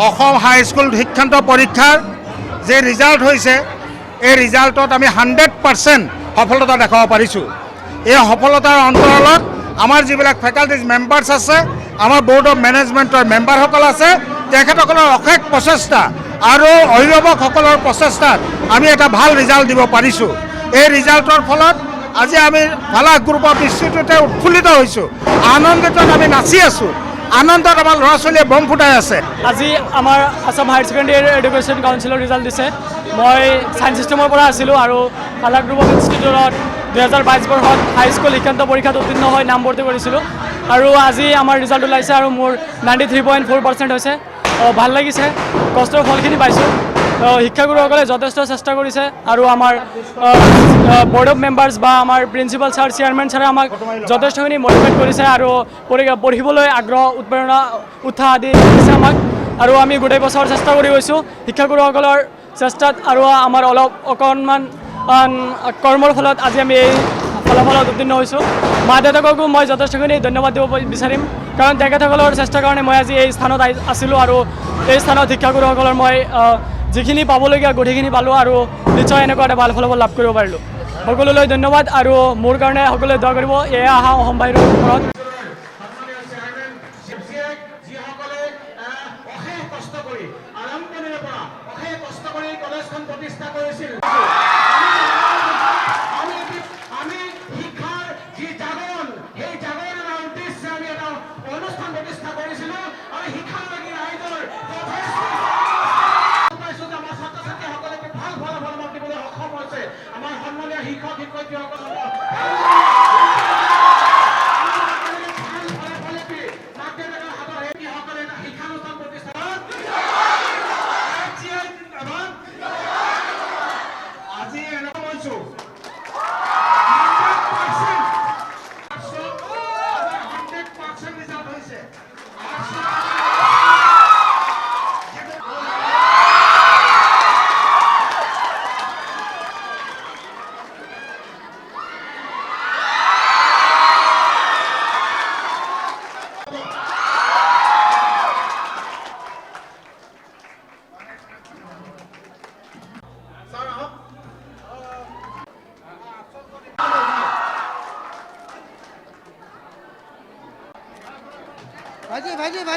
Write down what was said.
Assam high school শিক্ষান্ত পৰীক্ষাৰ যে ৰিজাল্ট হৈছে এই ৰিজাল্টত আমি 100% সফলতা দেখাব পাৰিছোঁ। এই সফলতাৰ অন্তৰালত আমাৰ যিবিলাক ফেকাল্টিজ মেম্বাৰ্ছ আছে, আমাৰ বোৰ্ড অফ মেনেজমেণ্টৰ মেম্বাৰসকল আছে, তেখেতসকলৰ অশেষ প্ৰচেষ্টা আৰু অভিভাৱকসকলৰ প্ৰচেষ্টাত আমি এটা ভাল ৰিজাল্ট দিব পাৰিছোঁ। এই ৰিজাল্টৰ ফলত আজি আমি ভালা গ্ৰুপ অফ ইনষ্টিটিউটে উৎফুল্লিত হৈছোঁ, আনন্দিত আমি নাচি আছোঁ, আনন্দত আমাৰ ল'ৰা ছোৱালীয়ে বম ফুটাই আছে। আজি আমাৰ আসাম হায়াৰ ছেকেণ্ডেৰী এডুকেশ্যন কাউন্সিলৰ ৰিজাল্ট দিছে। মই ছায়েন্স ছিষ্টেমৰ পৰা আছিলোঁ আৰু ভালা গ্ৰুপ অফ ইনষ্টিটিউটত 2022 বৰ্ষত হাইস্কুল শিক্ষান্ত পৰীক্ষাত উত্তীৰ্ণ হৈ নামভৰ্তি কৰিছিলোঁ আৰু আজি আমাৰ ৰিজাল্ট ওলাইছে আৰু মোৰ 93.4% হৈছে। ভাল লাগিছে, কষ্টৰ ফলখিনি পাইছোঁ। শিক্ষাগুৰুসকলে যথেষ্ট চেষ্টা কৰিছে আৰু আমাৰ বৰ্ড অফ মেম্বাৰ্ছ বা আমাৰ প্ৰিন্সিপাল ছাৰ, চেয়াৰমেন ছাৰে আমাক যথেষ্টখিনি মটিভেট কৰিছে আৰু পঢ়িবলৈ আগ্ৰহ, উৎপ্ৰেৰণা, উৎসাহ আদি দিছে আমাক। আৰু আমি গোটেই বছৰ চেষ্টা কৰি গৈছোঁ শিক্ষাগুৰুসকলৰ চেষ্টাত আৰু আমাৰ অকণমান কৰ্মৰ ফলত আজি আমি এই ফলাফলত উত্তীৰ্ণ হৈছোঁ। মা দেউতাককো মই যথেষ্টখিনি ধন্যবাদ দিব বিচাৰিম, কাৰণ তেখেতসকলৰ চেষ্টাৰ কাৰণে মই আজি এই স্থানত আছিলোঁ আৰু এই স্থানত শিক্ষাগুৰুসকলৰ মই যিখিনি পাবলগীয়া গোটেইখিনি পালোঁ আৰু নিশ্চয় এনেকুৱা এটা ভাল ফলাফল লাভ কৰিব পাৰিলোঁ। সকলোলৈ ধন্যবাদ আৰু মোৰ কাৰণে সকলোৱে দোৱা কৰিব। এয়া অহা অসম বাহিৰৰ ওপৰত ভাজি